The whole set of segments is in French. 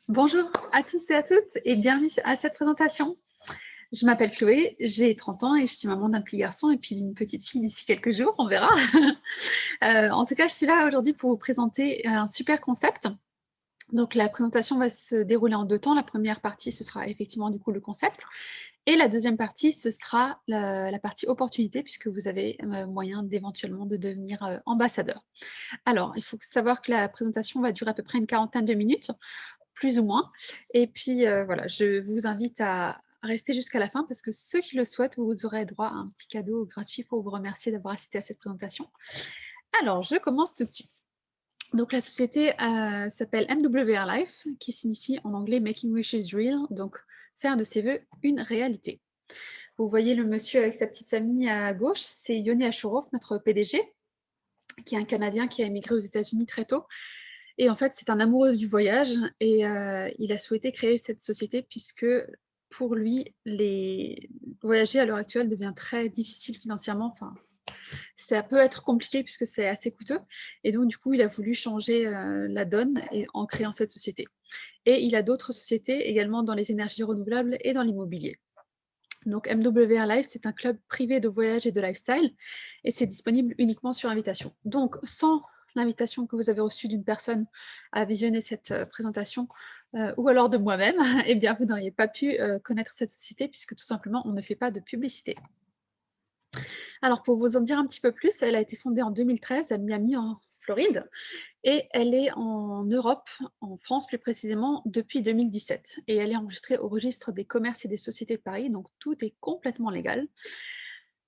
Bonjour à tous et à toutes et bienvenue à cette présentation. Je m'appelle Chloé, j'ai 30 ans et je suis maman d'un petit garçon et puis d'une petite fille d'ici quelques jours, on verra. En tout cas, je suis là aujourd'hui pour vous présenter un super concept. Donc la présentation va se dérouler en deux temps. La première partie, ce sera effectivement du coup le concept. Et la deuxième partie, ce sera la partie opportunité, puisque vous avez moyen d'éventuellement de devenir ambassadeur. Alors, il faut savoir que la présentation va durer à peu près une quarantaine de minutes, plus ou moins. Et puis, voilà, je vous invite à rester jusqu'à la fin, parce que ceux qui le souhaitent, vous aurez droit à un petit cadeau gratuit pour vous remercier d'avoir assisté à cette présentation. Alors, je commence tout de suite. Donc, la société s'appelle MWR Life, qui signifie en anglais Making Wishes Real, donc faire de ses vœux une réalité. Vous voyez le monsieur avec sa petite famille à gauche, c'est Yoni Ashurov, notre PDG, qui est un Canadien qui a émigré aux États-Unis très tôt. Et en fait, c'est un amoureux du voyage et il a souhaité créer cette société puisque pour lui, voyager à l'heure actuelle devient très difficile financièrement. Enfin, ça peut être compliqué puisque c'est assez coûteux. Et donc, du coup, il a voulu changer la donne en créant cette société. Et il a d'autres sociétés également dans les énergies renouvelables et dans l'immobilier. Donc, MWR Life, c'est un club privé de voyage et de lifestyle et c'est disponible uniquement sur invitation. Donc, sans l'invitation que vous avez reçue d'une personne à visionner cette présentation ou alors de moi-même, eh bien, vous n'auriez pas pu connaître cette société puisque tout simplement, on ne fait pas de publicité. Alors, pour vous en dire un petit peu plus, elle a été fondée en 2013 à Miami, en Floride, et elle est en Europe, en France plus précisément, depuis 2017. Et elle est enregistrée au registre des commerces et des sociétés de Paris, donc tout est complètement légal.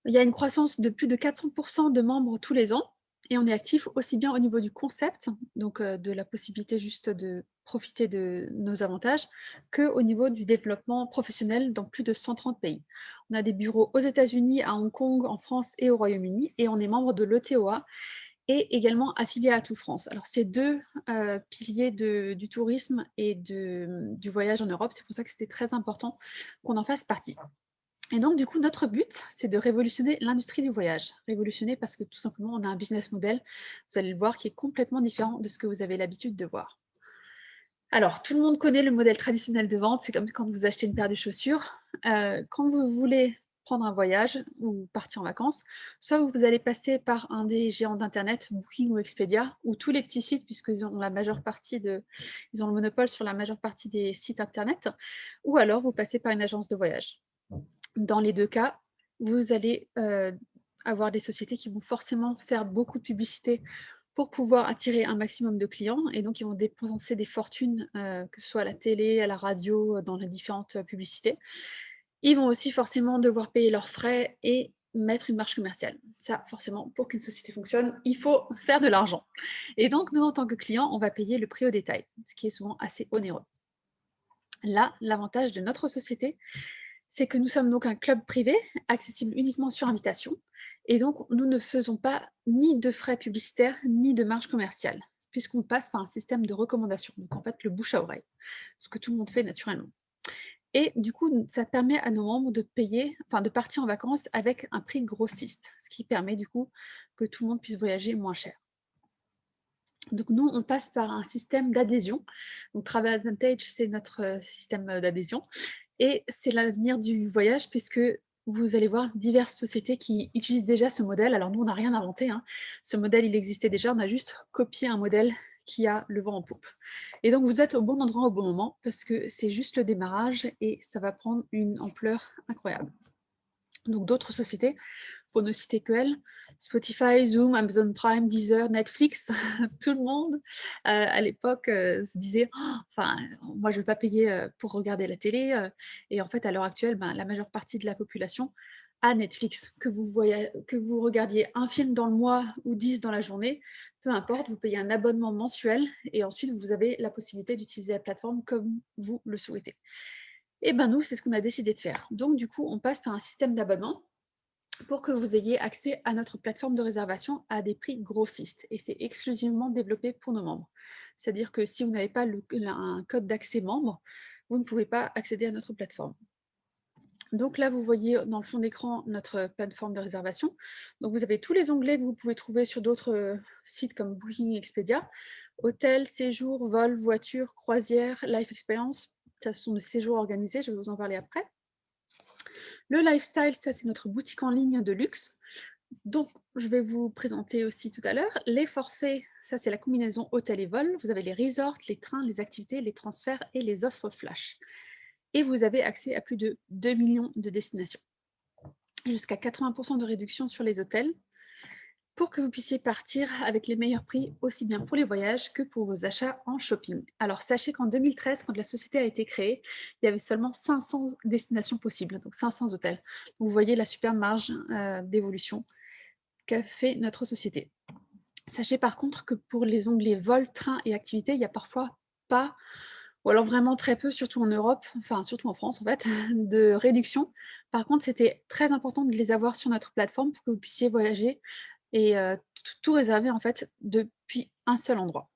Il y a une croissance de plus de 400% de membres tous les ans, et on est actif aussi bien au niveau du concept, donc de la possibilité juste de profiter de nos avantages, qu'au niveau du développement professionnel dans plus de 130 pays. On a des bureaux aux États-Unis, à Hong Kong, en France et au Royaume-Uni, et on est membre de l'ETOA, et également affilié à Tout France. Alors, c'est deux piliers du tourisme et du voyage en Europe. C'est pour ça que c'était très important qu'on en fasse partie. Et donc, du coup, notre but, c'est de révolutionner l'industrie du voyage. Révolutionner parce que tout simplement, on a un business model, vous allez le voir, qui est complètement différent de ce que vous avez l'habitude de voir. Alors, tout le monde connaît le modèle traditionnel de vente. C'est comme quand vous achetez une paire de chaussures. Quand vous voulez prendre un voyage ou partir en vacances, soit vous allez passer par un des géants d'Internet, Booking ou Expedia, ou tous les petits sites, puisqu'ils ont ils ont le monopole sur la majeure partie des sites Internet, ou alors vous passez par une agence de voyage. Dans les deux cas, vous allez avoir des sociétés qui vont forcément faire beaucoup de publicité pour pouvoir attirer un maximum de clients, et donc ils vont dépenser des fortunes, que ce soit à la télé, à la radio, dans les différentes publicités. Ils vont aussi forcément devoir payer leurs frais et mettre une marge commerciale. Ça, forcément, pour qu'une société fonctionne, il faut faire de l'argent. Et donc, nous, en tant que clients, on va payer le prix au détail, ce qui est souvent assez onéreux. Là, l'avantage de notre société, c'est que nous sommes donc un club privé, accessible uniquement sur invitation, et donc nous ne faisons pas ni de frais publicitaires, ni de marge commerciale, puisqu'on passe par un système de recommandation, donc en fait le bouche à oreille, ce que tout le monde fait naturellement. Et du coup, ça permet à nos membres de de partir en vacances avec un prix grossiste, ce qui permet du coup que tout le monde puisse voyager moins cher. Donc nous, on passe par un système d'adhésion. Donc Travel Advantage, c'est notre système d'adhésion. Et c'est l'avenir du voyage puisque vous allez voir diverses sociétés qui utilisent déjà ce modèle. Alors nous, on n'a rien inventé, hein. Ce modèle, il existait déjà. On a juste copié un modèle qui a le vent en poupe. Et donc, vous êtes au bon endroit au bon moment parce que c'est juste le démarrage et ça va prendre une ampleur incroyable. Donc d'autres sociétés, pour ne citer que elles, Spotify, Zoom, Amazon Prime, Deezer, Netflix, tout le monde à l'époque se disait enfin, moi je ne veux pas payer pour regarder la télé. Et en fait, à l'heure actuelle, la majeure partie de la population a Netflix. Que vous regardiez un film dans le mois ou 10 dans la journée, peu importe, vous payez un abonnement mensuel et ensuite vous avez la possibilité d'utiliser la plateforme comme vous le souhaitez. Et bien nous, c'est ce qu'on a décidé de faire. Donc du coup, on passe par un système d'abonnement pour que vous ayez accès à notre plateforme de réservation à des prix grossistes. Et c'est exclusivement développé pour nos membres. C'est-à-dire que si vous n'avez pas un code d'accès membre, vous ne pouvez pas accéder à notre plateforme. Donc là, vous voyez dans le fond d'écran notre plateforme de réservation. Donc vous avez tous les onglets que vous pouvez trouver sur d'autres sites comme Booking et Expedia. Hôtel, séjour, vol, voiture, croisière, life experience, ça ce sont des séjours organisés, je vais vous en parler après. Le lifestyle, ça c'est notre boutique en ligne de luxe. Donc, je vais vous présenter aussi tout à l'heure. Les forfaits, ça c'est la combinaison hôtel et vol. Vous avez les resorts, les trains, les activités, les transferts et les offres flash. Et vous avez accès à plus de 2 millions de destinations. Jusqu'à 80% de réduction sur les hôtels, pour que vous puissiez partir avec les meilleurs prix, aussi bien pour les voyages que pour vos achats en shopping. Alors, sachez qu'en 2013, quand la société a été créée, il y avait seulement 500 destinations possibles, donc 500 hôtels. Vous voyez la super marge d'évolution qu'a fait notre société. Sachez par contre que pour les onglets vol, train et activités, il n'y a parfois pas, ou alors vraiment très peu, surtout en Europe, enfin surtout en France en fait, de réduction. Par contre, c'était très important de les avoir sur notre plateforme pour que vous puissiez voyager et tout réserver en fait depuis un seul endroit.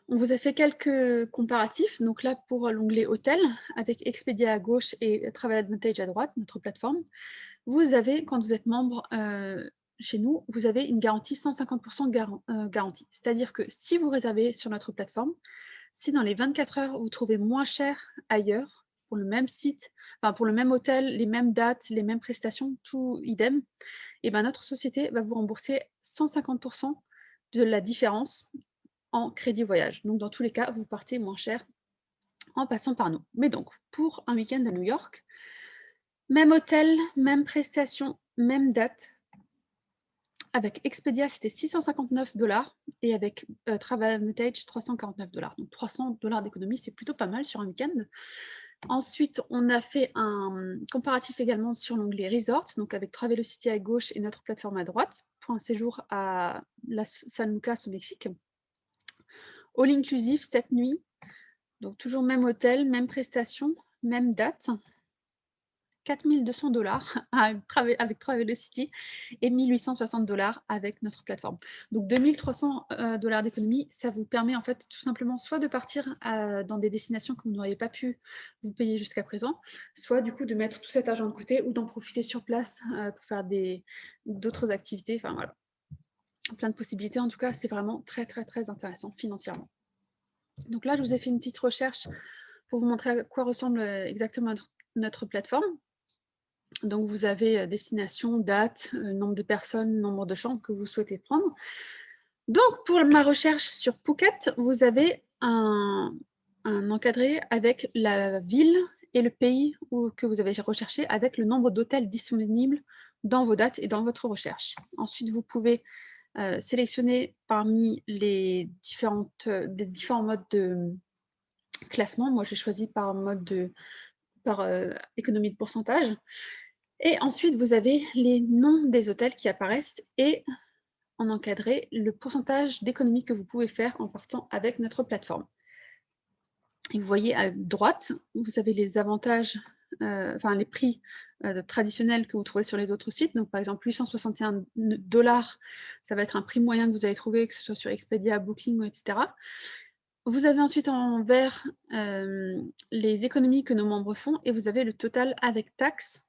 On vous a fait quelques comparatifs, donc là pour l'onglet hôtel, avec Expedia à gauche et Travel Advantage à droite, notre plateforme, vous avez, quand vous êtes membre chez nous, vous avez une garantie 150% garantie. C'est-à-dire que si vous réservez sur notre plateforme, si dans les 24 heures, vous trouvez moins cher ailleurs, pour le même site, enfin pour le même hôtel, les mêmes dates, les mêmes prestations, tout idem, et ben notre société va vous rembourser 150% de la différence en crédit voyage. Donc dans tous les cas, vous partez moins cher en passant par nous. Mais donc, pour un week-end à New York, même hôtel, même prestation, même date. Avec Expedia, c'était 659 $ et avec Travel Advantage, 349 $. Donc 300 $ d'économie, c'est plutôt pas mal sur un week-end. Ensuite, on a fait un comparatif également sur l'onglet Resort, donc avec Travelocity à gauche et notre plateforme à droite, pour un séjour à San Lucas au Mexique. All inclusive, 7 nuits, donc toujours même hôtel, même prestation, même date. 4 200 $ avec Travelocity et 1 860 $ avec notre plateforme. Donc 2 300 $ d'économie, ça vous permet en fait tout simplement soit de partir dans des destinations que vous n'auriez pas pu vous payer jusqu'à présent, soit du coup de mettre tout cet argent de côté ou d'en profiter sur place pour faire d'autres activités. Enfin voilà, plein de possibilités. En tout cas, c'est vraiment très très très intéressant financièrement. Donc là, je vous ai fait une petite recherche pour vous montrer à quoi ressemble exactement notre plateforme. Donc, vous avez destination, date, nombre de personnes, nombre de chambres que vous souhaitez prendre. Donc, pour ma recherche sur Phuket, vous avez un encadré avec la ville et le pays que vous avez recherché avec le nombre d'hôtels disponibles dans vos dates et dans votre recherche. Ensuite, vous pouvez sélectionner parmi les différents modes de classement. Moi, j'ai choisi par économie de pourcentage. Et ensuite, vous avez les noms des hôtels qui apparaissent et en encadré le pourcentage d'économie que vous pouvez faire en partant avec notre plateforme. Et vous voyez à droite, vous avez les avantages, enfin les prix traditionnels que vous trouvez sur les autres sites. Donc par exemple, 861 $, ça va être un prix moyen que vous allez trouver, que ce soit sur Expedia, Booking, etc. Vous avez ensuite en vert les économies que nos membres font et vous avez le total avec taxes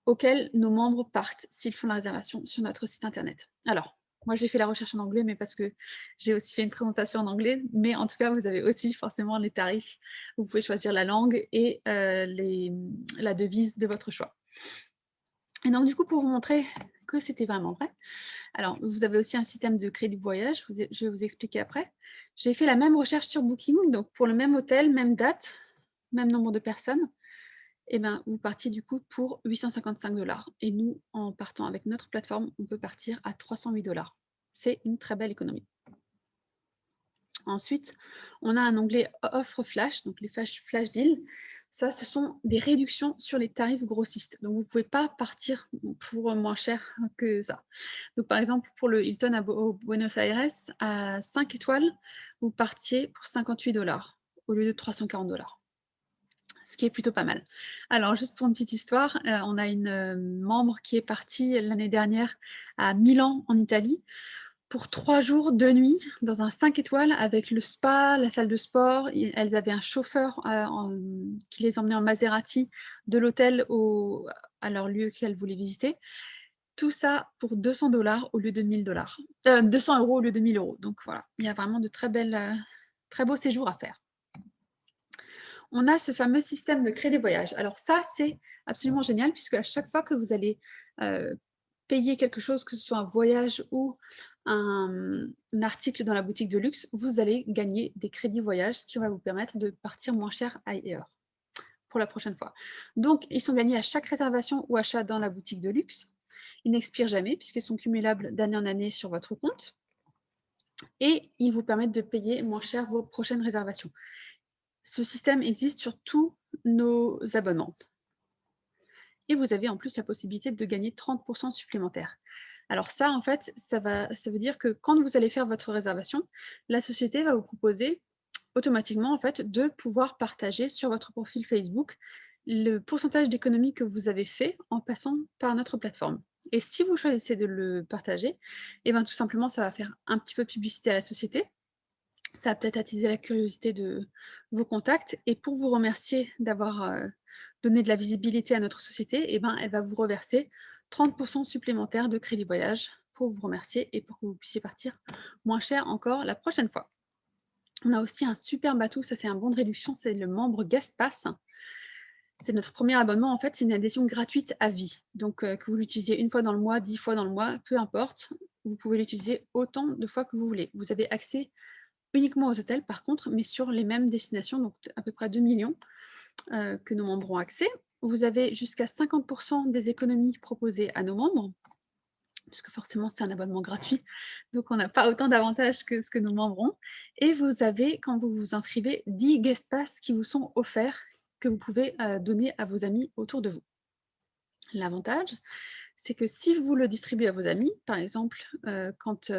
auxquels nos membres partent s'ils font la réservation sur notre site internet. Alors, moi j'ai fait la recherche en anglais, mais parce que j'ai aussi fait une présentation en anglais, mais en tout cas, vous avez aussi forcément les tarifs. Vous pouvez choisir la langue et la devise de votre choix. Et donc, du coup, pour vous montrer que c'était vraiment vrai, alors, vous avez aussi un système de crédit voyage, je vais vous expliquer après. J'ai fait la même recherche sur Booking, donc pour le même hôtel, même date, même nombre de personnes, et ben, vous partiez du coup pour 855 $. Et nous, en partant avec notre plateforme, on peut partir à 308 $. C'est une très belle économie. Ensuite, on a un onglet offre flash, donc les flash deals. Ça, ce sont des réductions sur les tarifs grossistes. Donc, vous ne pouvez pas partir pour moins cher que ça. Donc, par exemple, pour le Hilton à Buenos Aires, à 5 étoiles, vous partiez pour 58 $ au lieu de 340 $. Ce qui est plutôt pas mal. Alors, juste pour une petite histoire, on a une membre qui est partie l'année dernière à Milan, en Italie, pour 3 jours, 2 nuits, dans un 5 étoiles, avec le spa, la salle de sport. Elles avaient un chauffeur qui les emmenait en Maserati de l'hôtel à leur lieu qu'elles voulaient visiter. Tout ça pour 200 $ au lieu de 1000 $. 200 € au lieu de 1000 €. Donc voilà, il y a vraiment de très beaux séjours à faire. On a ce fameux système de crédit voyage. Alors ça, c'est absolument génial puisque à chaque fois que vous allez payer quelque chose, que ce soit un voyage ou un article dans la boutique de luxe, vous allez gagner des crédits voyage, ce qui va vous permettre de partir moins cher ailleurs pour la prochaine fois. Donc, ils sont gagnés à chaque réservation ou achat dans la boutique de luxe. Ils n'expirent jamais puisqu'ils sont cumulables d'année en année sur votre compte. Et ils vous permettent de payer moins cher vos prochaines réservations. Ce système existe sur tous nos abonnements. Et vous avez en plus la possibilité de gagner 30 % supplémentaires. Alors ça, en fait, ça veut dire que quand vous allez faire votre réservation, la société va vous proposer automatiquement en fait, de pouvoir partager sur votre profil Facebook le pourcentage d'économie que vous avez fait en passant par notre plateforme. Et si vous choisissez de le partager, et bien tout simplement, ça va faire un petit peu publicité à la société. Ça va peut-être attiser la curiosité de vos contacts. Et pour vous remercier d'avoir donné de la visibilité à notre société, et ben, elle va vous reverser 30 % supplémentaires de crédit voyage pour vous remercier et pour que vous puissiez partir moins cher encore la prochaine fois. On a aussi un super atout, ça c'est un bon de réduction, c'est le membre Guest Pass. C'est notre premier abonnement, en fait, c'est une adhésion gratuite à vie. Donc, que vous l'utilisiez une fois dans le mois, 10 fois dans le mois, peu importe, vous pouvez l'utiliser autant de fois que vous voulez. Vous avez accès uniquement aux hôtels, par contre, mais sur les mêmes destinations, donc à peu près 2 millions que nos membres ont accès. Vous avez jusqu'à 50 % des économies proposées à nos membres, puisque forcément c'est un abonnement gratuit, donc on n'a pas autant d'avantages que ce que nos membres ont. Et vous avez, quand vous vous inscrivez, 10 guest pass qui vous sont offerts, que vous pouvez donner à vos amis autour de vous. L'avantage, c'est que si vous le distribuez à vos amis, par exemple, quand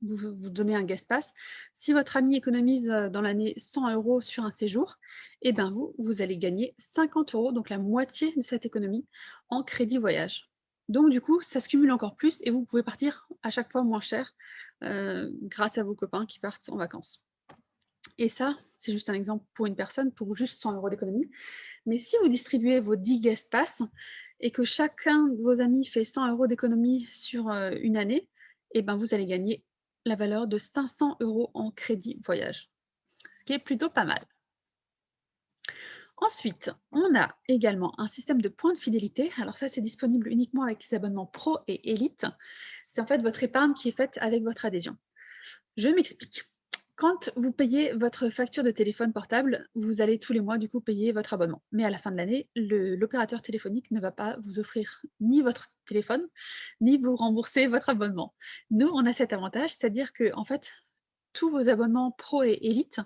vous donnez un guest pass, si votre ami économise dans l'année 100 € sur un séjour, et ben vous allez gagner 50 €, donc la moitié de cette économie, en crédit voyage. Donc du coup, ça se cumule encore plus et vous pouvez partir à chaque fois moins cher grâce à vos copains qui partent en vacances. Et ça, c'est juste un exemple pour une personne, pour juste 100 € d'économie. Mais si vous distribuez vos 10 guest pass et que chacun de vos amis fait 100 € d'économie sur une année, et ben vous allez gagner la valeur de 500 € en crédit voyage, ce qui est plutôt pas mal. Ensuite, on a également un système de points de fidélité. Alors ça, c'est disponible uniquement avec les abonnements Pro et Elite. C'est en fait votre épargne qui est faite avec votre adhésion. Je m'explique. Quand vous payez votre facture de téléphone portable, vous allez tous les mois du coup payer votre abonnement. Mais à la fin de l'année, l'opérateur téléphonique ne va pas vous offrir ni votre téléphone, ni vous rembourser votre abonnement. Nous, on a cet avantage, c'est-à-dire que en fait, tous vos abonnements Pro et Elite,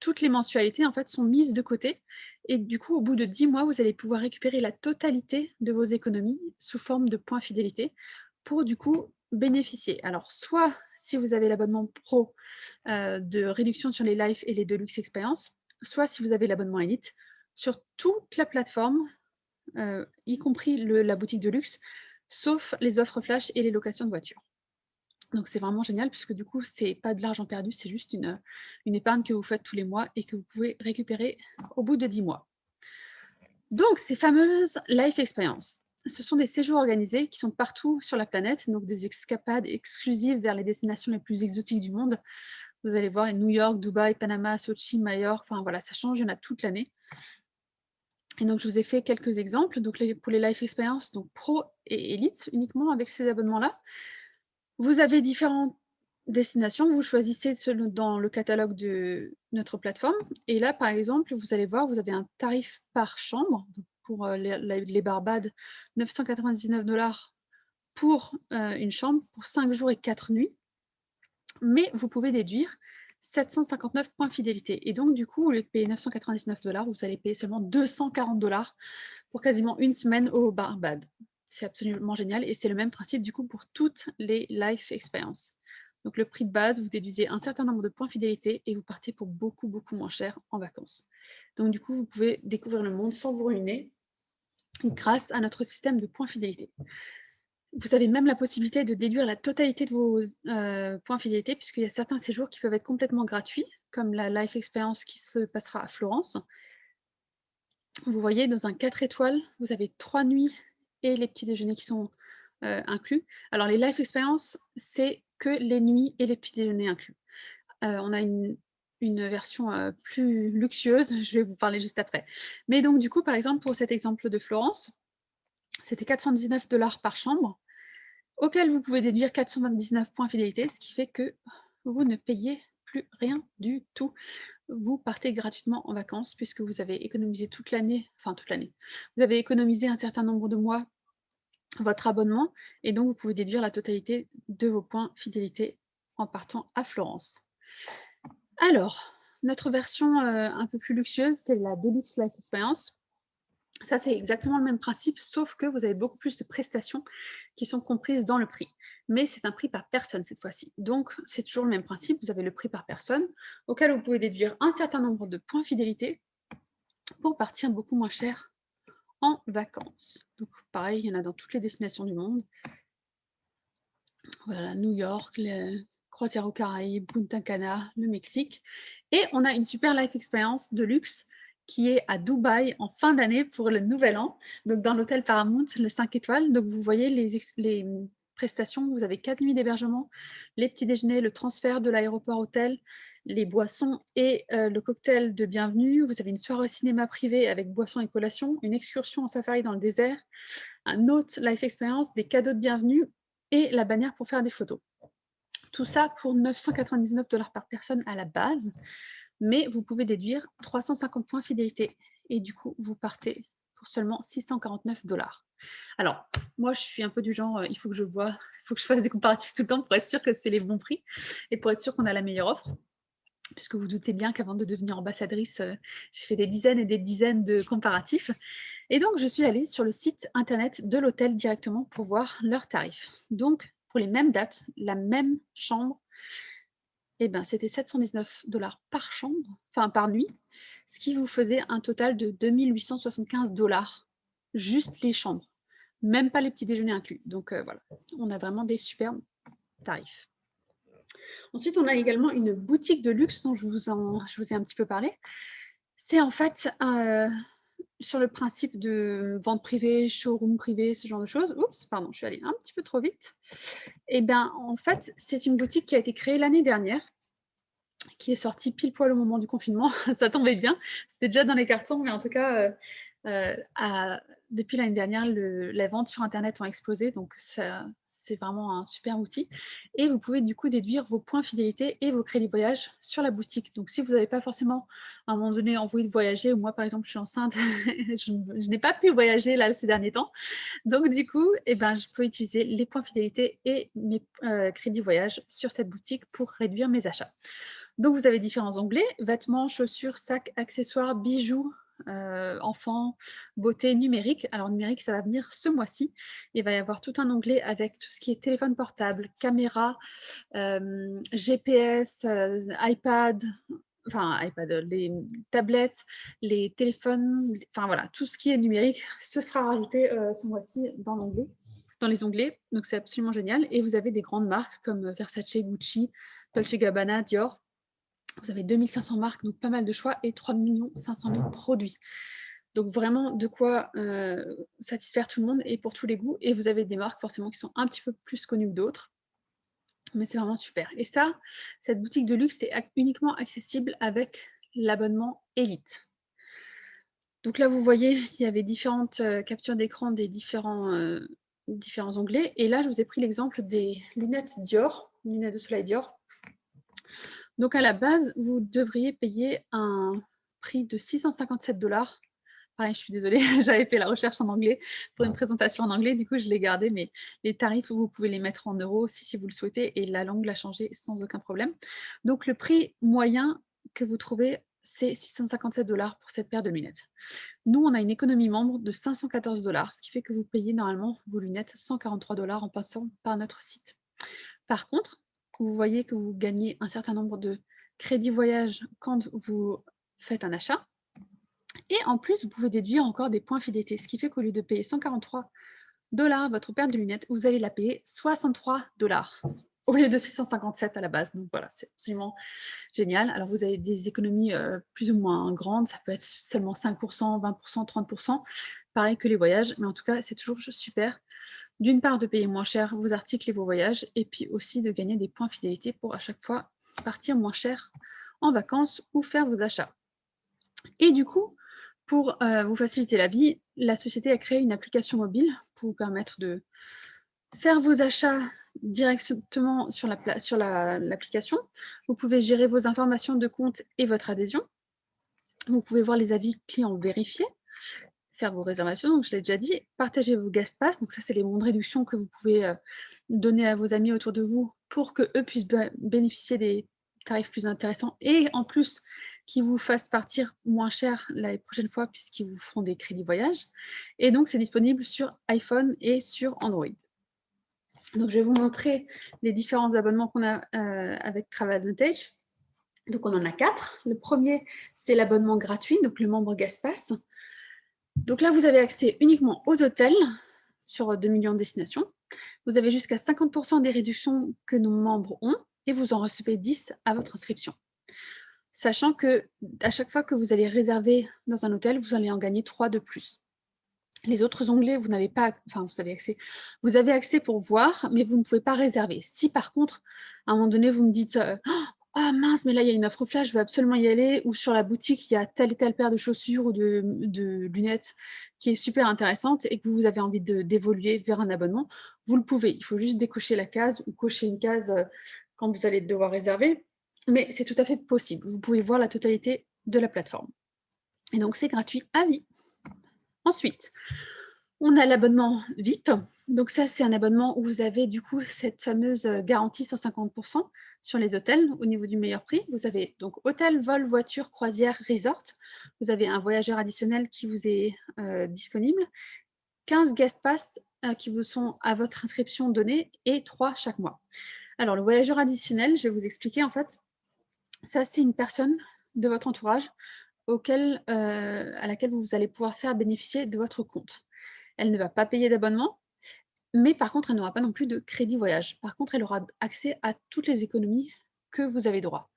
toutes les mensualités en fait sont mises de côté et du coup, au bout de 10 mois, vous allez pouvoir récupérer la totalité de vos économies sous forme de points fidélité pour du coup bénéficier. Alors, soit si vous avez l'abonnement Pro de réduction sur les Live et les Deluxe Experience, soit si vous avez l'abonnement Elite, sur toute la plateforme, y compris la boutique de luxe, sauf les offres flash et les locations de voitures. Donc c'est vraiment génial puisque du coup, c'est pas de l'argent perdu, c'est juste une épargne que vous faites tous les mois et que vous pouvez récupérer au bout de 10 mois. Donc ces fameuses Life Experience, ce sont des séjours organisés qui sont partout sur la planète, donc des escapades exclusives vers les destinations les plus exotiques du monde. Vous allez voir New York, Dubaï, Panama, Sochi, Majorque, enfin voilà, ça change, il y en a toute l'année. Et donc je vous ai fait quelques exemples, donc pour les Life Experience, donc Pro et Elite uniquement avec ces abonnements-là. Vous avez différentes destinations, vous choisissez dans le catalogue de notre plateforme. Et là, par exemple, vous allez voir, vous avez un tarif par chambre pour les Barbades, 999 $ pour une chambre pour 5 jours et 4 nuits. Mais vous pouvez déduire 759 points fidélité. Et donc, du coup, au lieu de payer 999 $, vous allez payer seulement 240 $ pour quasiment une semaine aux Barbades. C'est absolument génial et c'est le même principe du coup pour toutes les Life Experience. Donc le prix de base, vous déduisez un certain nombre de points fidélité et vous partez pour beaucoup moins cher en vacances. Donc du coup, vous pouvez découvrir le monde sans vous ruiner grâce à notre système de points fidélité. Vous avez même la possibilité de déduire la totalité de vos points fidélité puisqu'il y a certains séjours qui peuvent être complètement gratuits, comme la Life Experience qui se passera à Florence. Vous voyez, dans un 4 étoiles, vous avez 3 nuits et les petits déjeuners qui sont inclus. Alors, les life experience, c'est que les nuits et les petits déjeuners inclus. On a une version plus luxueuse, je vais vous parler juste après. Mais donc, du coup, par exemple, pour cet exemple de Florence, c'était 419 $ par chambre, auquel vous pouvez déduire 429 points fidélité, ce qui fait que vous ne payez plus rien du tout. Vous partez gratuitement en vacances puisque vous avez économisé toute l'année, enfin toute l'année, vous avez économisé un certain nombre de mois votre abonnement et donc vous pouvez déduire la totalité de vos points fidélité en partant à Florence. Alors, notre version un peu plus luxueuse, c'est la Deluxe Life Experience. Ça, c'est exactement le même principe, sauf que vous avez beaucoup plus de prestations qui sont comprises dans le prix. Mais c'est un prix par personne cette fois-ci. Donc, c'est toujours le même principe. Vous avez le prix par personne, auquel vous pouvez déduire un certain nombre de points fidélité pour partir beaucoup moins cher en vacances. Donc, pareil, il y en a dans toutes les destinations du monde. Voilà, New York, les croisières aux Caraïbes, Punta Cana, le Mexique. Et on a une super life experience de luxe qui est à Dubaï en fin d'année pour le Nouvel An, donc dans l'hôtel Paramount, le 5 étoiles. Donc vous voyez les prestations, vous avez 4 nuits d'hébergement, les petits déjeuners, le transfert de l'aéroport hôtel, les boissons et le cocktail de bienvenue. Vous avez une soirée cinéma privée avec boissons et collations, une excursion en safari dans le désert, un autre life experience, des cadeaux de bienvenue et la bannière pour faire des photos. Tout ça pour 999 $ par personne à la base, mais vous pouvez déduire 350 points fidélité et du coup, vous partez pour seulement 649 $. Alors, moi, je suis un peu du genre, il faut que je fasse des comparatifs tout le temps pour être sûr que c'est les bons prix et pour être sûr qu'on a la meilleure offre. Puisque vous doutez bien qu'avant de devenir ambassadrice, j'ai fait des dizaines et des dizaines de comparatifs. Et donc, je suis allée sur le site internet de l'hôtel directement pour voir leurs tarifs. Donc, pour les mêmes dates, la même chambre, eh ben, c'était 719 $ par chambre, enfin par nuit, ce qui vous faisait un total de 2875 $, juste les chambres, même pas les petits déjeuners inclus. Donc voilà, on a vraiment des superbes tarifs. Ensuite, on a également une boutique de luxe dont je vous ai un petit peu parlé. C'est en fait sur le principe de vente privée, showroom privé, ce genre de choses. Oups, pardon, je suis allée un petit peu trop vite. Et bien, en fait, c'est une boutique qui a été créée l'année dernière, qui est sortie pile poil au moment du confinement. Ça tombait bien. C'était déjà dans les cartons, mais en tout cas, depuis l'année dernière, les ventes sur Internet ont explosé. Donc, c'est vraiment un super outil. Et vous pouvez du coup déduire vos points fidélité et vos crédits voyage sur la boutique. Donc, si vous n'avez pas forcément à un moment donné envie de voyager, ou moi par exemple, je suis enceinte, je n'ai pas pu voyager là ces derniers temps. Donc, du coup, eh ben, je peux utiliser les points fidélité et mes crédits voyage sur cette boutique pour réduire mes achats. Donc, vous avez différents onglets, vêtements, chaussures, sacs, accessoires, bijoux, enfants, beauté, numérique. Alors, numérique, ça va venir ce mois-ci. Il va y avoir tout un onglet avec tout ce qui est téléphone portable, caméra, GPS, iPad, les tablettes, les téléphones, enfin voilà, tout ce qui est numérique, ce sera rajouté ce mois-ci dans les onglets. Donc, c'est absolument génial. Et vous avez des grandes marques comme Versace, Gucci, Dolce Gabbana, Dior. Vous avez 2500 marques, donc pas mal de choix, et 3 500 000 produits. Donc vraiment de quoi satisfaire tout le monde et pour tous les goûts. Et vous avez des marques forcément qui sont un petit peu plus connues que d'autres. Mais c'est vraiment super. Et ça, cette boutique de luxe est uniquement accessible avec l'abonnement Elite. Donc là, vous voyez, il y avait différentes captures d'écran des différents onglets. Et là, je vous ai pris l'exemple des lunettes Dior, lunettes de soleil Dior. Donc, à la base, vous devriez payer un prix de 657 $. Pareil, je suis désolée, j'avais fait la recherche en anglais pour une présentation en anglais, du coup, je l'ai gardé, mais les tarifs, vous pouvez les mettre en euros aussi si vous le souhaitez, et la langue l'a changé sans aucun problème. Donc, le prix moyen que vous trouvez, c'est 657 $ pour cette paire de lunettes. Nous, on a une économie membre de 514 $, ce qui fait que vous payez normalement vos lunettes 143 $ en passant par notre site. Par contre, vous voyez que vous gagnez un certain nombre de crédits voyage quand vous faites un achat. Et en plus, vous pouvez déduire encore des points fidélité, ce qui fait qu'au lieu de payer 143 $ votre paire de lunettes, vous allez la payer 63 $ au lieu de 657 à la base. Donc voilà, c'est absolument génial. Alors vous avez des économies plus ou moins grandes, ça peut être seulement 5%, 20%, 30%, pareil que les voyages, mais en tout cas, c'est toujours super. d'une part de payer moins cher vos articles et vos voyages, et puis aussi de gagner des points fidélité pour à chaque fois partir moins cher en vacances ou faire vos achats. Et du coup, pour vous faciliter la vie, la société a créé une application mobile pour vous permettre de faire vos achats directement sur l'application. Vous pouvez gérer vos informations de compte et votre adhésion. Vous pouvez voir les avis clients vérifiés, faire vos réservations, donc je l'ai déjà dit, partager vos guest pass, donc ça c'est les bons de réduction que vous pouvez donner à vos amis autour de vous pour qu'eux puissent bénéficier des tarifs plus intéressants et en plus qu'ils vous fassent partir moins cher la prochaine fois puisqu'ils vous feront des crédits voyage. Et donc c'est disponible sur iPhone et sur Android. Donc je vais vous montrer les différents abonnements qu'on a avec Travel Advantage. Donc on en a 4. Le premier, c'est l'abonnement gratuit, donc le membre Guest Pass. Donc là, vous avez accès uniquement aux hôtels sur 2 millions de destinations. Vous avez jusqu'à 50% des réductions que nos membres ont et vous en recevez 10 à votre inscription. Sachant que à chaque fois que vous allez réserver dans un hôtel, vous allez en gagner 3 de plus. Les autres onglets, vous n'avez pas, enfin vous avez accès pour voir, mais vous ne pouvez pas réserver. Si par contre, à un moment donné, vous me dites ah mince, mais là il y a une offre flash, je veux absolument y aller, ou sur la boutique il y a telle et telle paire de chaussures ou de lunettes qui est super intéressante et que vous avez envie d'évoluer vers un abonnement, vous le pouvez. Il faut juste décocher la case ou cocher une case quand vous allez devoir réserver, mais c'est tout à fait possible. Vous pouvez voir la totalité de la plateforme. Et donc c'est gratuit à vie. Ensuite, on a l'abonnement VIP. Donc ça, c'est un abonnement où vous avez du coup cette fameuse garantie 150% sur les hôtels au niveau du meilleur prix. Vous avez donc hôtel, vol, voiture, croisière, resort. Vous avez un voyageur additionnel qui vous est disponible. 15 guest pass qui vous sont à votre inscription donnée et 3 chaque mois. Alors le voyageur additionnel, je vais vous expliquer en fait. Ça, c'est une personne de votre entourage à laquelle vous allez pouvoir faire bénéficier de votre compte. Elle ne va pas payer d'abonnement, mais par contre, elle n'aura pas non plus de crédit voyage. Par contre, elle aura accès à toutes les économies que vous avez droit.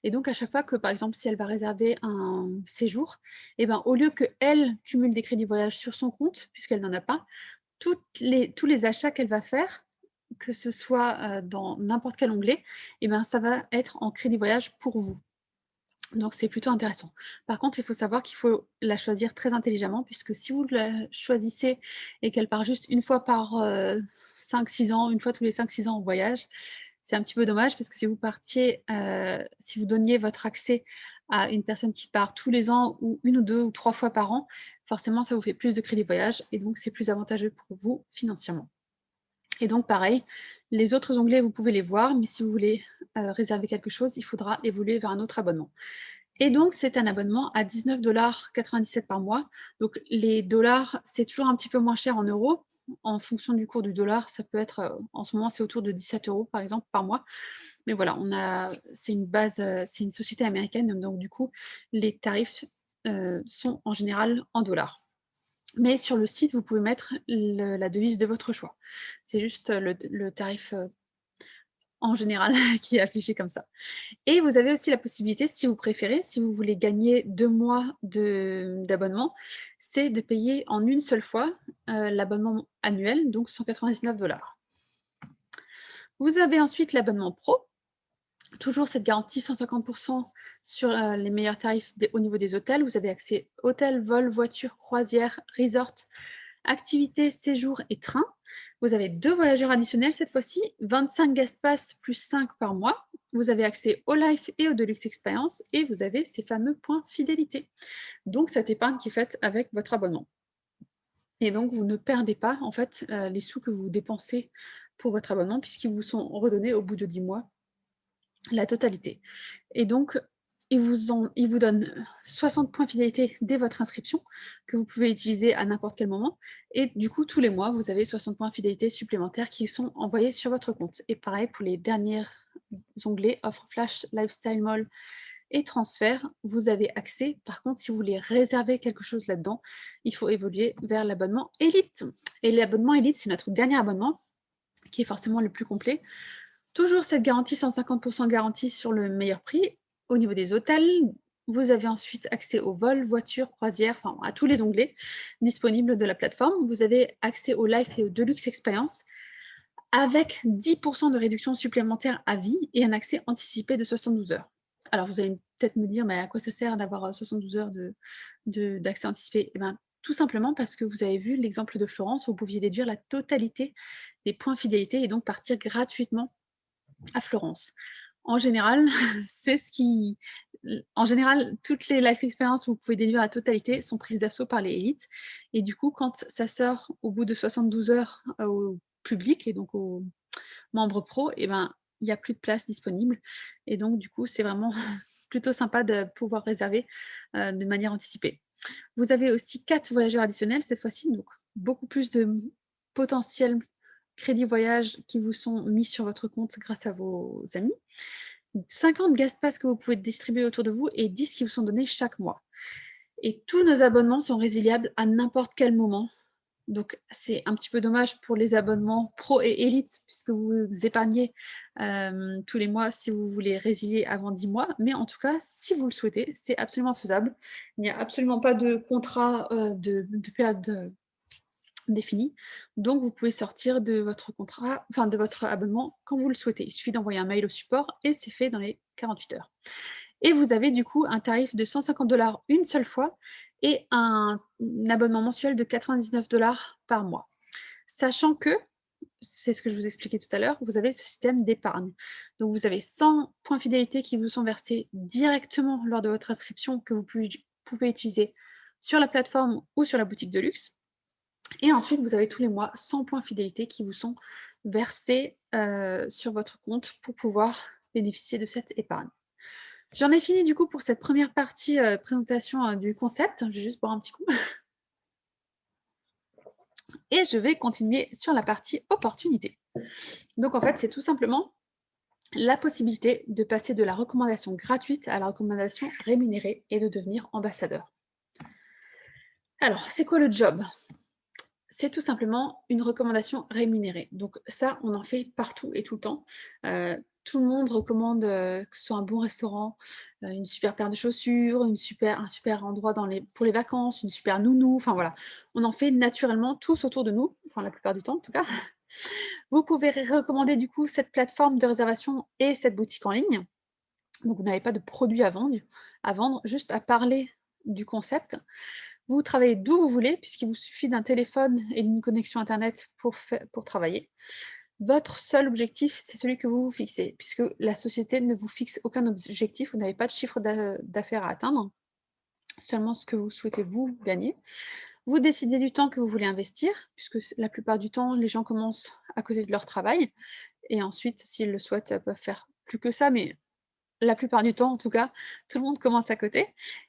Et donc, à chaque fois que, par exemple, si elle va réserver un séjour, eh ben, au lieu qu'elle cumule des crédits voyage sur son compte, puisqu'elle n'en a pas, tous les achats qu'elle va faire, que ce soit dans n'importe quel onglet, eh ben, ça va être en crédit voyage pour vous. Donc, c'est plutôt intéressant. Par contre, il faut savoir qu'il faut la choisir très intelligemment, puisque si vous la choisissez et qu'elle part juste une fois par 5-6 ans, une fois tous les 5-6 ans en voyage, c'est un petit peu dommage, parce que si vous partiez, si vous donniez votre accès à une personne qui part tous les ans, ou 1 ou 2 ou 3 fois par an, forcément, ça vous fait plus de crédit voyage, et donc c'est plus avantageux pour vous financièrement. Et donc, pareil, les autres onglets, vous pouvez les voir, mais si vous voulez réserver quelque chose, il faudra évoluer vers un autre abonnement. Et donc, c'est un abonnement à 19,97 $ par mois. Donc, les dollars, c'est toujours un petit peu moins cher en euros. En fonction du cours du dollar, ça peut être, en ce moment, c'est autour de 17 € par exemple par mois. Mais voilà, c'est une société américaine, donc du coup, les tarifs sont en général en dollars. Mais sur le site, vous pouvez mettre la devise de votre choix. C'est juste le tarif en général qui est affiché comme ça. Et vous avez aussi la possibilité, si vous préférez, si vous voulez gagner 2 mois d'abonnement, c'est de payer en une seule fois l'abonnement annuel, donc 199 $. Vous avez ensuite l'abonnement pro, toujours cette garantie 150% sur les meilleurs tarifs au niveau des hôtels. Vous avez accès hôtel, vol, voiture, croisière, resort, activités, séjours et train. Vous avez 2 voyageurs additionnels cette fois-ci, 25 guest pass plus 5 par mois. Vous avez accès au Life et au Deluxe Experience et vous avez ces fameux points fidélité. Donc, cette épargne qui est faite avec votre abonnement. Et donc, vous ne perdez pas en fait les sous que vous dépensez pour votre abonnement puisqu'ils vous sont redonnés au bout de 10 mois, la totalité. Et donc, il vous donne 60 points fidélité dès votre inscription que vous pouvez utiliser à n'importe quel moment. Et du coup, tous les mois, vous avez 60 points fidélité supplémentaires qui sont envoyés sur votre compte. Et pareil pour les derniers onglets, offre flash, lifestyle mall et transfert, vous avez accès. Par contre, si vous voulez réserver quelque chose là-dedans, il faut évoluer vers l'abonnement Elite. Et l'abonnement Elite, c'est notre dernier abonnement qui est forcément le plus complet. Toujours cette garantie 150% garantie sur le meilleur prix au niveau des hôtels, Vous avez ensuite accès aux vols, voitures, croisières, enfin à tous les onglets disponibles de la plateforme. Vous avez accès au Life et au Deluxe Experience avec 10% de réduction supplémentaire à vie et un accès anticipé de 72 heures. Alors, vous allez peut-être me dire, mais à quoi ça sert d'avoir 72 heures d'accès anticipé? Eh bien, tout simplement parce que vous avez vu l'exemple de Florence, vous pouviez déduire la totalité des points fidélité et donc partir gratuitement à Florence. En général, c'est ce qui... En général, toutes les life experiences où vous pouvez déduire la totalité sont prises d'assaut par les élites. Et du coup, quand ça sort au bout de 72 heures au public et donc aux membres pro, eh ben, il n'y a plus de place disponible. Et donc, du coup, c'est vraiment plutôt sympa de pouvoir réserver de manière anticipée. Vous avez aussi 4 voyageurs additionnels cette fois-ci, donc beaucoup plus de potentiels crédits voyage qui vous sont mis sur votre compte grâce à vos amis. 50 guest pass que vous pouvez distribuer autour de vous et 10 qui vous sont donnés chaque mois. Et tous nos abonnements sont résiliables à n'importe quel moment. Donc, c'est un petit peu dommage pour les abonnements pro et élite, puisque vous épargnez tous les mois si vous voulez résilier avant 10 mois. Mais en tout cas, si vous le souhaitez, c'est absolument faisable. Il n'y a absolument pas de contrat de période définie. Donc, vous pouvez sortir de votre contrat, enfin de votre abonnement quand vous le souhaitez. Il suffit d'envoyer un mail au support et c'est fait dans les 48 heures. Et vous avez du coup un tarif de 150 $ une seule fois et un abonnement mensuel de 99 $ par mois. Sachant que, c'est ce que je vous expliquais tout à l'heure, vous avez ce système d'épargne. Donc vous avez 100 points fidélité qui vous sont versés directement lors de votre inscription que vous pouvez utiliser sur la plateforme ou sur la boutique de luxe. Et ensuite, vous avez tous les mois 100 points fidélité qui vous sont versés sur votre compte pour pouvoir bénéficier de cette épargne. J'en ai fini du coup pour cette première partie présentation du concept. Je vais juste boire un petit coup. Et je vais continuer sur la partie opportunité. Donc en fait, c'est tout simplement la possibilité de passer de la recommandation gratuite à la recommandation rémunérée et de devenir ambassadeur. Alors, c'est quoi le job? C'est tout simplement une recommandation rémunérée. Donc ça, on en fait partout et tout le temps. Tout le monde recommande que ce soit un bon restaurant, une super paire de chaussures, un super endroit pour les vacances, une super nounou, enfin voilà. On en fait naturellement tous autour de nous, enfin la plupart du temps en tout cas. Vous pouvez recommander du coup cette plateforme de réservation et cette boutique en ligne. Donc vous n'avez pas de produit à vendre, juste à parler du concept. Vous travaillez d'où vous voulez, puisqu'il vous suffit d'un téléphone et d'une connexion Internet pour travailler. Votre seul objectif, c'est celui que vous vous fixez, puisque la société ne vous fixe aucun objectif, vous n'avez pas de chiffre d'affaires à atteindre, seulement ce que vous souhaitez vous gagner. Vous décidez du temps que vous voulez investir, puisque la plupart du temps, les gens commencent à côté de leur travail, et ensuite, s'ils le souhaitent, peuvent faire plus que ça, mais la plupart du temps, en tout cas, tout le monde commence à côté.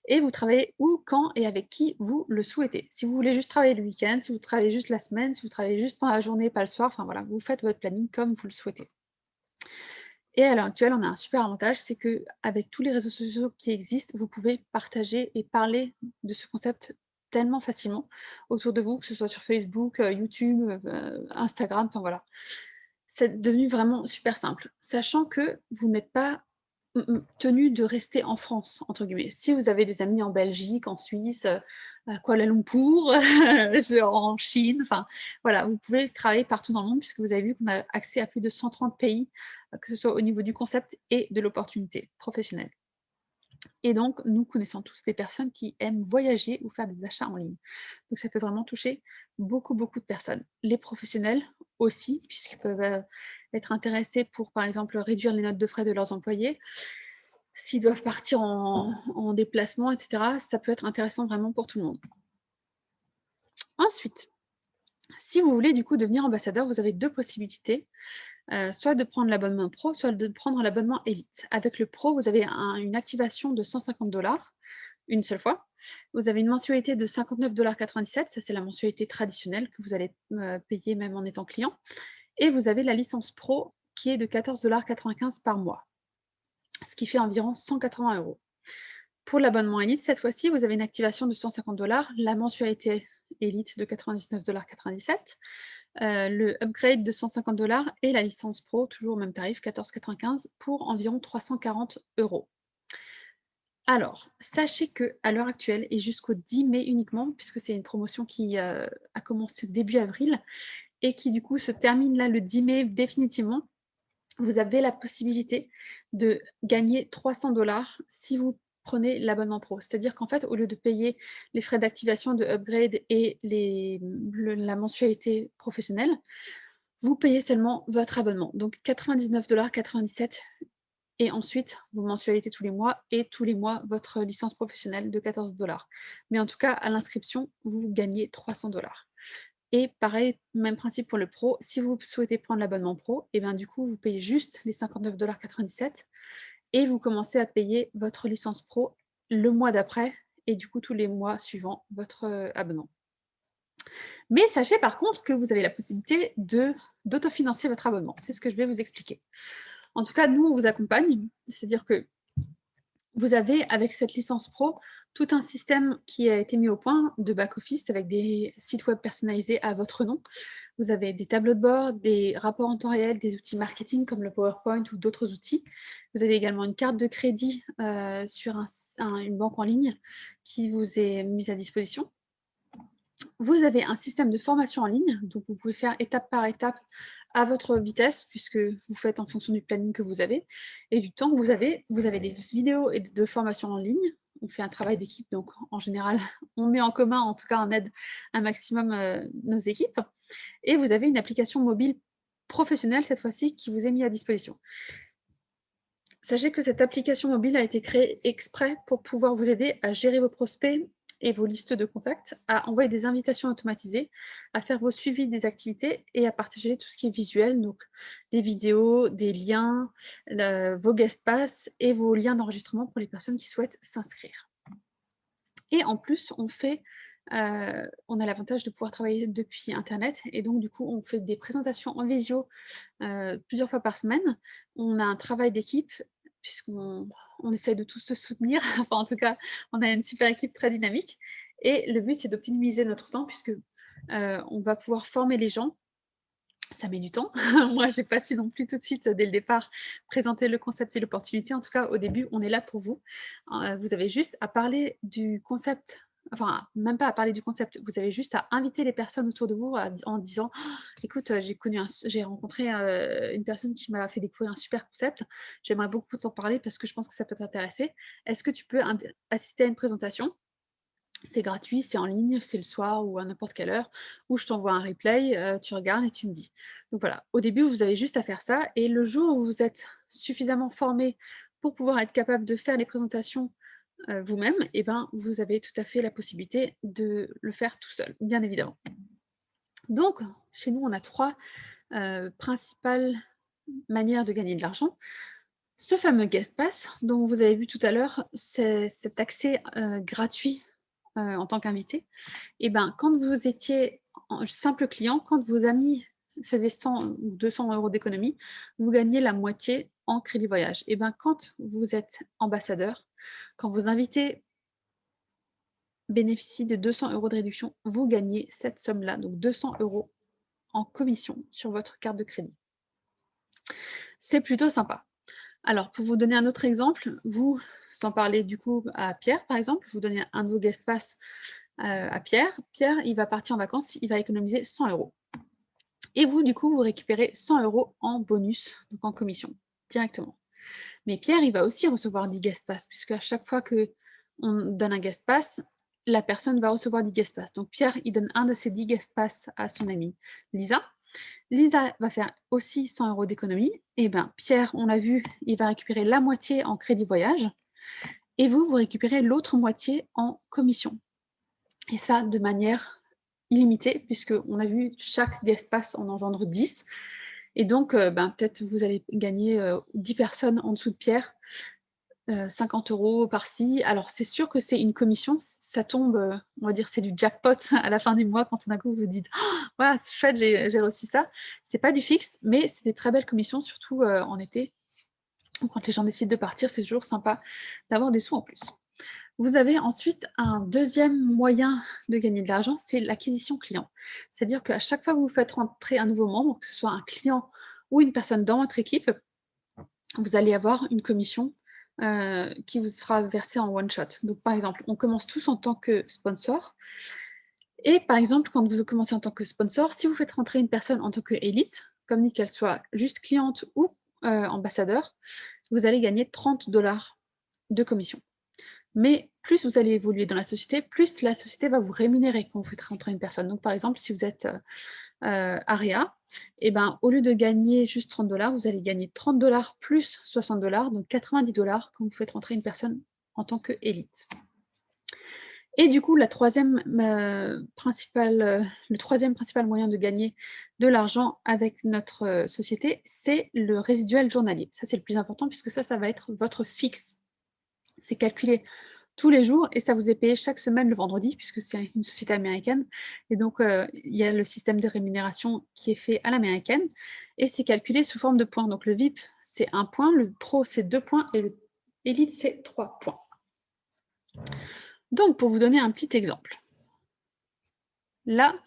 Et vous travaillez où, quand et avec qui vous le souhaitez. Si vous voulez juste travailler le week-end, si vous travaillez juste la semaine, si vous travaillez juste pendant la journée, pas le soir, enfin voilà, vous faites votre planning comme vous le souhaitez. Et à l'heure actuelle, on a un super avantage, c'est qu'avec tous les réseaux sociaux qui existent, vous pouvez partager et parler de ce concept tellement facilement autour de vous, que ce soit sur Facebook, YouTube, Instagram, enfin voilà. C'est devenu vraiment super simple, sachant que vous n'êtes pas tenu de rester en France, entre guillemets. Si vous avez des amis en Belgique, en Suisse, à Kuala Lumpur, en Chine, enfin voilà, vous pouvez travailler partout dans le monde puisque vous avez vu qu'on a accès à plus de 130 pays, que ce soit au niveau du concept et de l'opportunité professionnelle. Et donc, nous connaissons tous des personnes qui aiment voyager ou faire des achats en ligne. Donc, ça peut vraiment toucher beaucoup, beaucoup de personnes. Les professionnels aussi, puisqu'ils peuvent être intéressés pour, par exemple, réduire les notes de frais de leurs employés. S'ils doivent partir en déplacement, etc., ça peut être intéressant vraiment pour tout le monde. Ensuite, si vous voulez du coup devenir ambassadeur, vous avez deux possibilités. Soit de prendre l'abonnement pro, soit de prendre l'abonnement élite. Avec le pro, vous avez une activation de 150 $ une seule fois. Vous avez une mensualité de 59,97 $, ça c'est la mensualité traditionnelle que vous allez payer même en étant client. Et vous avez la licence pro qui est de 14,95 $ par mois, ce qui fait environ 180 €. Pour l'abonnement élite, cette fois-ci, vous avez une activation de 150 $, la mensualité élite de 99,97 $, le upgrade de 150 $ et la licence pro, toujours au même tarif, 14,95 € pour environ 340 €. Alors, sachez qu'à l'heure actuelle et jusqu'au 10 mai uniquement, puisque c'est une promotion qui a commencé début avril et qui du coup se termine là le 10 mai définitivement, vous avez la possibilité de gagner 300 $ si vous prenez l'abonnement pro. C'est-à-dire qu'en fait, au lieu de payer les frais d'activation, de upgrade et la mensualité professionnelle, vous payez seulement votre abonnement. Donc 99,97 $. Et ensuite, vos mensualités tous les mois et tous les mois, votre licence professionnelle de 14 $. Mais en tout cas, à l'inscription, vous gagnez 300 $. Et pareil, même principe pour le pro, si vous souhaitez prendre l'abonnement pro, et bien du coup, vous payez juste les 59,97 $ et vous commencez à payer votre licence pro le mois d'après et du coup tous les mois suivants votre abonnement. Mais sachez par contre que vous avez la possibilité d'autofinancer votre abonnement. C'est ce que je vais vous expliquer. En tout cas, nous, on vous accompagne, c'est-à-dire que vous avez, avec cette licence pro, tout un système qui a été mis au point de back-office avec des sites web personnalisés à votre nom. Vous avez des tableaux de bord, des rapports en temps réel, des outils marketing comme le PowerPoint ou d'autres outils. Vous avez également une carte de crédit sur une banque en ligne qui vous est mise à disposition. Vous avez un système de formation en ligne, donc vous pouvez faire étape par étape à votre vitesse, puisque vous faites en fonction du planning que vous avez et du temps que vous avez. Vous avez des vidéos de formation en ligne. On fait un travail d'équipe, donc en général, on met en commun, en tout cas en aide un maximum nos équipes. Et vous avez une application mobile professionnelle, cette fois-ci, qui vous est mise à disposition. Sachez que cette application mobile a été créée exprès pour pouvoir vous aider à gérer vos prospects et vos listes de contacts, à envoyer des invitations automatisées, à faire vos suivis des activités et à partager tout ce qui est visuel, donc des vidéos, des liens, vos guest pass et vos liens d'enregistrement pour les personnes qui souhaitent s'inscrire. Et en plus, on a l'avantage de pouvoir travailler depuis Internet et donc du coup, on fait des présentations en visio plusieurs fois par semaine. On a un travail d'équipe puisqu'on essaye de tous se soutenir. Enfin, en tout cas, on a une super équipe très dynamique. Et le but, c'est d'optimiser notre temps puisque on va pouvoir former les gens. Ça met du temps. Moi, je n'ai pas su non plus tout de suite, dès le départ, présenter le concept et l'opportunité. En tout cas, au début, on est là pour vous. Vous avez juste à parler du concept, enfin, même pas à parler du concept, vous avez juste à inviter les personnes autour de vous en disant «Oh, écoute, j'ai rencontré une personne qui m'a fait découvrir un super concept, j'aimerais beaucoup t'en parler parce que je pense que ça peut t'intéresser. Est-ce que tu peux assister à une présentation ? C'est gratuit, c'est en ligne, c'est le soir ou à n'importe quelle heure, ou je t'envoie un replay, tu regardes et tu me dis. Donc voilà, au début, vous avez juste à faire ça et le jour où vous êtes suffisamment formé pour pouvoir être capable de faire les présentations vous-même, et ben, vous avez tout à fait la possibilité de le faire tout seul, bien évidemment. Donc, chez nous, on a 3 principales manières de gagner de l'argent. Ce fameux guest pass dont vous avez vu tout à l'heure, c'est cet accès gratuit en tant qu'invité, et ben, quand vous étiez simple client, quand vos amis faisaient 100 ou 200 € d'économie, vous gagnez la moitié en crédit voyage. Et ben, quand vous êtes ambassadeur, quand vos invités bénéficient de 200 € de réduction, vous gagnez cette somme-là, donc 200 € en commission sur votre carte de crédit. C'est plutôt sympa. Alors, pour vous donner un autre exemple, vous en parlez du coup à Pierre, par exemple, vous donnez un de vos guest pass à Pierre. Pierre, il va partir en vacances, il va économiser 100 €. Et vous, du coup, vous récupérez 100 € en bonus, donc en commission, directement. Mais Pierre, il va aussi recevoir 10 guest pass, puisque à chaque fois qu'on donne un guest pass, la personne va recevoir 10 guest pass. Donc Pierre, il donne un de ces 10 guest pass à son amie Lisa. Lisa va faire aussi 100 € d'économie. Et bien, Pierre, on l'a vu, il va récupérer la moitié en crédit voyage. Et vous récupérez l'autre moitié en commission. Et ça, de manière illimitée, puisqu'on a vu chaque guest pass en engendre 10. Et donc, peut-être vous allez gagner 10 personnes en dessous de Pierre, 50 € par-ci. Alors, c'est sûr que c'est une commission, ça tombe, on va dire, c'est du jackpot à la fin du mois quand d'un coup vous dites oh, « voilà, c'est chouette, j'ai reçu ça ». C'est pas du fixe, mais c'est des très belles commissions, surtout en été. Quand les gens décident de partir, c'est toujours sympa d'avoir des sous en plus. Vous avez ensuite un deuxième moyen de gagner de l'argent, c'est l'acquisition client. C'est-à-dire qu'à chaque fois que vous faites rentrer un nouveau membre, que ce soit un client ou une personne dans votre équipe, vous allez avoir une commission qui vous sera versé en one shot. Donc, par exemple, on commence tous en tant que sponsor. Et par exemple, quand vous commencez en tant que sponsor, si vous faites rentrer une personne en tant qu'élite, comme dit qu'elle soit juste cliente ou ambassadeur, vous allez gagner 30 $, de commission. Mais plus vous allez évoluer dans la société, plus la société va vous rémunérer quand vous faites rentrer une personne. Donc, par exemple, si vous êtes Aria, et ben, au lieu de gagner juste 30 $, vous allez gagner 30 $ plus 60 $, donc 90 $ quand vous faites rentrer une personne en tant qu'élite. Et du coup, le troisième principal moyen de gagner de l'argent avec notre société, c'est le résiduel journalier. Ça, c'est le plus important puisque ça va être votre fixe. C'est calculé tous les jours et ça vous est payé chaque semaine le vendredi puisque c'est une société américaine. Et donc, il y a le système de rémunération qui est fait à l'américaine et c'est calculé sous forme de points. Donc, le VIP, c'est 1 point, le Pro, c'est 2 points et le Elite, c'est 3 points. Donc, pour vous donner un petit exemple, là,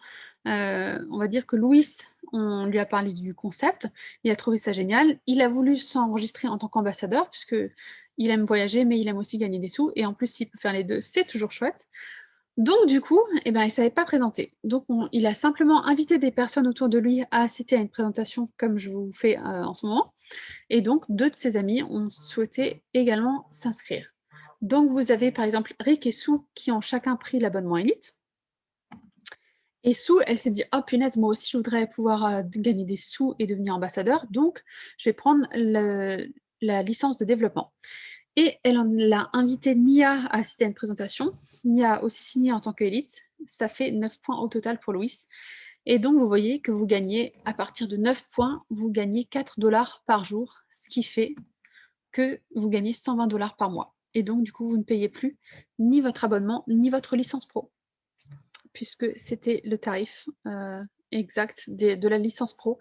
on va dire que Louis, on lui a parlé du concept, il a trouvé ça génial, il a voulu s'enregistrer en tant qu'ambassadeur, puisqu'il aime voyager, mais il aime aussi gagner des sous, et en plus, s'il peut faire les deux, c'est toujours chouette. Donc, du coup, eh ben, il ne savait pas présenter. Donc, il a simplement invité des personnes autour de lui à assister à une présentation, comme je vous fais en ce moment, et donc, 2 de ses amis ont souhaité également s'inscrire. Donc, vous avez par exemple Rick et Sue qui ont chacun pris l'abonnement Elite. Et Sue, elle s'est dit « Oh punaise, moi aussi je voudrais pouvoir gagner des sous et devenir ambassadeur, donc je vais prendre la licence de développement. » Et elle l'a invité Nia à assister à une présentation. Nia a aussi signé en tant qu'élite. Ça fait 9 points au total pour Louis. Et donc, vous voyez que vous gagnez, à partir de 9 points, vous gagnez 4 $ par jour, ce qui fait que vous gagnez 120 $ par mois. Et donc, du coup, vous ne payez plus ni votre abonnement, ni votre licence pro, puisque c'était le tarif exact de la licence pro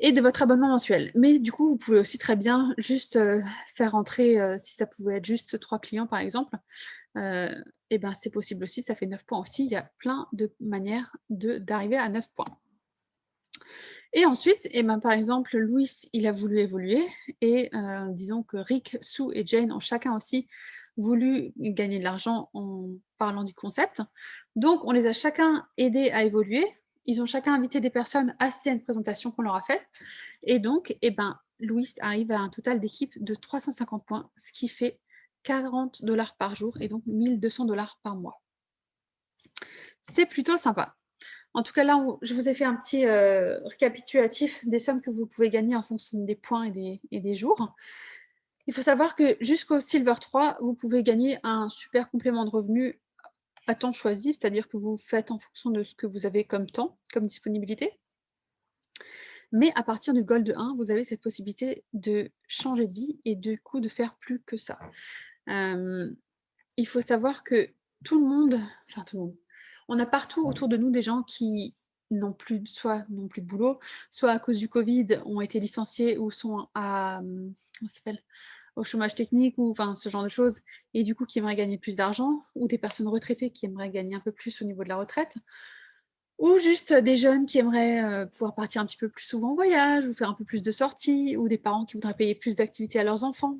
et de votre abonnement mensuel. Mais du coup, vous pouvez aussi très bien juste faire rentrer, si ça pouvait être juste 3 clients par exemple, et ben c'est possible aussi, ça fait 9 points aussi. Il y a plein de manières d'arriver à 9 points. Et ensuite, eh ben, par exemple, Louis, il a voulu évoluer, et disons que Rick, Sue et Jane ont chacun aussi voulu gagner de l'argent en parlant du concept. Donc, on les a chacun aidés à évoluer. Ils ont chacun invité des personnes à assister à une présentation qu'on leur a faite. Et donc, eh ben, Louis arrive à un total d'équipe de 350 points, ce qui fait 40 $ par jour et donc 1200 $ par mois. C'est plutôt sympa. En tout cas, là, je vous ai fait un petit récapitulatif des sommes que vous pouvez gagner en fonction des points et des jours. Il faut savoir que jusqu'au Silver 3, vous pouvez gagner un super complément de revenus à temps choisi, c'est-à-dire que vous faites en fonction de ce que vous avez comme temps, comme disponibilité. Mais à partir du Gold 1, vous avez cette possibilité de changer de vie et du coup de faire plus que ça. Il faut savoir que tout le monde, on a partout autour de nous des gens qui soit n'ont plus de boulot, soit à cause du Covid ont été licenciés ou sont au chômage technique ou ce genre de choses, et du coup qui aimeraient gagner plus d'argent, ou des personnes retraitées qui aimeraient gagner un peu plus au niveau de la retraite, ou juste des jeunes qui aimeraient pouvoir partir un petit peu plus souvent en voyage, ou faire un peu plus de sorties, ou des parents qui voudraient payer plus d'activités à leurs enfants.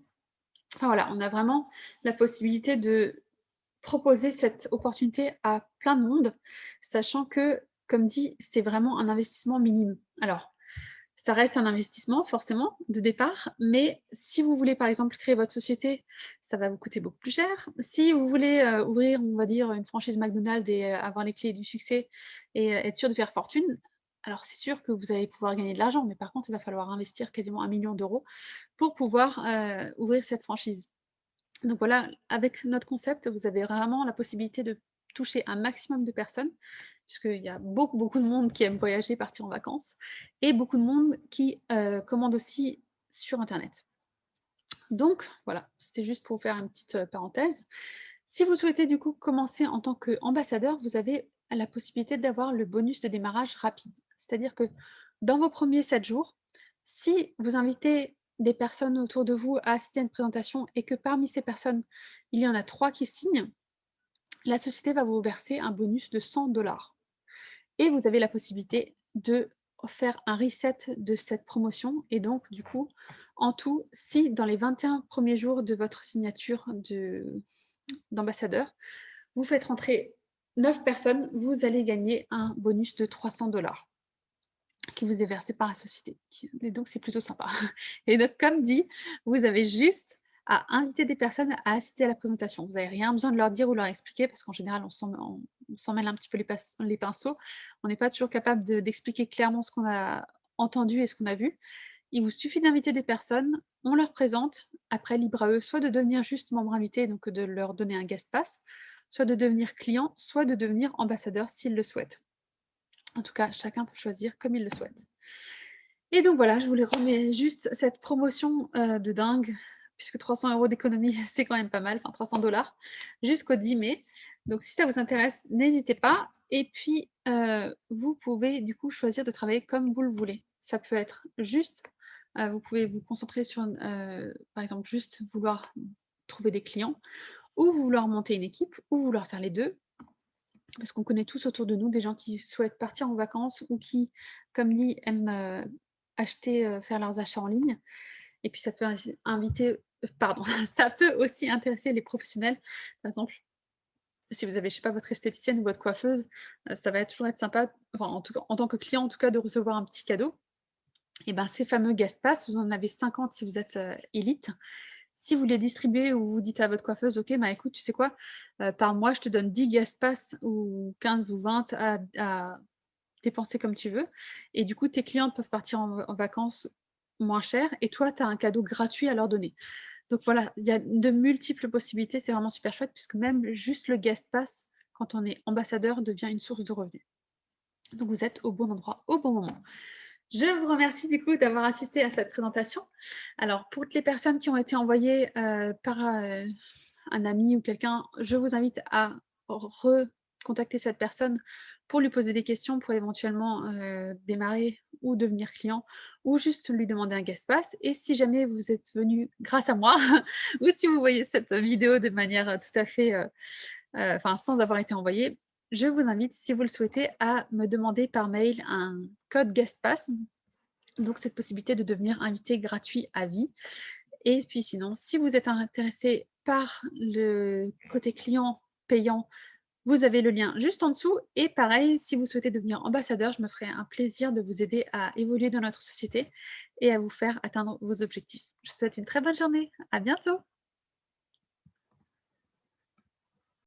Enfin voilà, on a vraiment la possibilité de proposer cette opportunité à plein de monde, sachant que, comme dit, c'est vraiment un investissement minime. Alors, ça reste un investissement, forcément, de départ, mais si vous voulez, par exemple, créer votre société, ça va vous coûter beaucoup plus cher. Si vous voulez ouvrir, on va dire, une franchise McDonald's et avoir les clés du succès et être sûr de faire fortune, alors c'est sûr que vous allez pouvoir gagner de l'argent, mais par contre, il va falloir investir quasiment 1 million d'euros pour pouvoir ouvrir cette franchise. Donc voilà, avec notre concept, vous avez vraiment la possibilité de toucher un maximum de personnes, puisqu'il y a beaucoup de monde qui aime voyager, partir en vacances, et beaucoup de monde qui commande aussi sur Internet. Donc voilà, c'était juste pour faire une petite parenthèse. Si vous souhaitez du coup commencer en tant qu'ambassadeur, vous avez la possibilité d'avoir le bonus de démarrage rapide. C'est-à-dire que dans vos premiers 7 jours, si vous invitez des personnes autour de vous à assister à une présentation et que parmi ces personnes, il y en a 3 qui signent, la société va vous verser un bonus de 100 $. Et vous avez la possibilité de faire un reset de cette promotion. Et donc, du coup, en tout, si dans les 21 premiers jours de votre signature d'ambassadeur, vous faites rentrer 9 personnes, vous allez gagner un bonus de 300 $ qui vous est versé par la société. Et donc, c'est plutôt sympa. Et donc, comme dit, vous avez juste à inviter des personnes à assister à la présentation. Vous n'avez rien besoin de leur dire ou leur expliquer, parce qu'en général, on s'en mêle un petit peu les pinceaux. On n'est pas toujours capable d'expliquer clairement ce qu'on a entendu et ce qu'on a vu. Il vous suffit d'inviter des personnes, on leur présente, après libre à eux, soit de devenir juste membre invité, donc de leur donner un guest pass, soit de devenir client, soit de devenir ambassadeur s'ils le souhaitent. En tout cas, chacun peut choisir comme il le souhaite. Et donc voilà, je voulais remettre juste cette promotion de dingue, puisque 300 € d'économie, c'est quand même pas mal, enfin 300 $, jusqu'au 10 mai. Donc si ça vous intéresse, n'hésitez pas. Et puis, vous pouvez du coup choisir de travailler comme vous le voulez. Ça peut être juste, vous pouvez vous concentrer sur, par exemple, juste vouloir trouver des clients, ou vouloir monter une équipe, ou vouloir faire les deux. Parce qu'on connaît tous autour de nous des gens qui souhaitent partir en vacances ou qui, comme dit, aiment acheter, faire leurs achats en ligne. Et puis ça peut ça peut aussi intéresser les professionnels. Par exemple, si vous avez, je sais pas, votre esthéticienne ou votre coiffeuse, ça va toujours être sympa, enfin en tout cas, en tant que client en tout cas, de recevoir un petit cadeau. Et ben ces fameux guest pass, vous en avez 50 si vous êtes élite. Si vous les distribuez ou vous dites à votre coiffeuse, ok, bah écoute, tu sais quoi, par mois, je te donne 10 guest pass ou 15 ou 20 à dépenser comme tu veux. Et du coup, tes clients peuvent partir en vacances moins cher et toi, tu as un cadeau gratuit à leur donner. Donc voilà, il y a de multiples possibilités, c'est vraiment super chouette puisque même juste le guest pass, quand on est ambassadeur, devient une source de revenus. Donc vous êtes au bon endroit, au bon moment. Je vous remercie du coup d'avoir assisté à cette présentation. Alors, pour toutes les personnes qui ont été envoyées par un ami ou quelqu'un, je vous invite à recontacter cette personne pour lui poser des questions, pour éventuellement démarrer ou devenir client, ou juste lui demander un guest pass. Et si jamais vous êtes venu grâce à moi, ou si vous voyez cette vidéo de manière tout à fait, sans avoir été envoyée, je vous invite, si vous le souhaitez, à me demander par mail un code guest pass, donc cette possibilité de devenir invité gratuit à vie. Et puis sinon, si vous êtes intéressé par le côté client payant, vous avez le lien juste en dessous. Et pareil, si vous souhaitez devenir ambassadeur, je me ferai un plaisir de vous aider à évoluer dans notre société et à vous faire atteindre vos objectifs. Je vous souhaite une très bonne journée. À bientôt.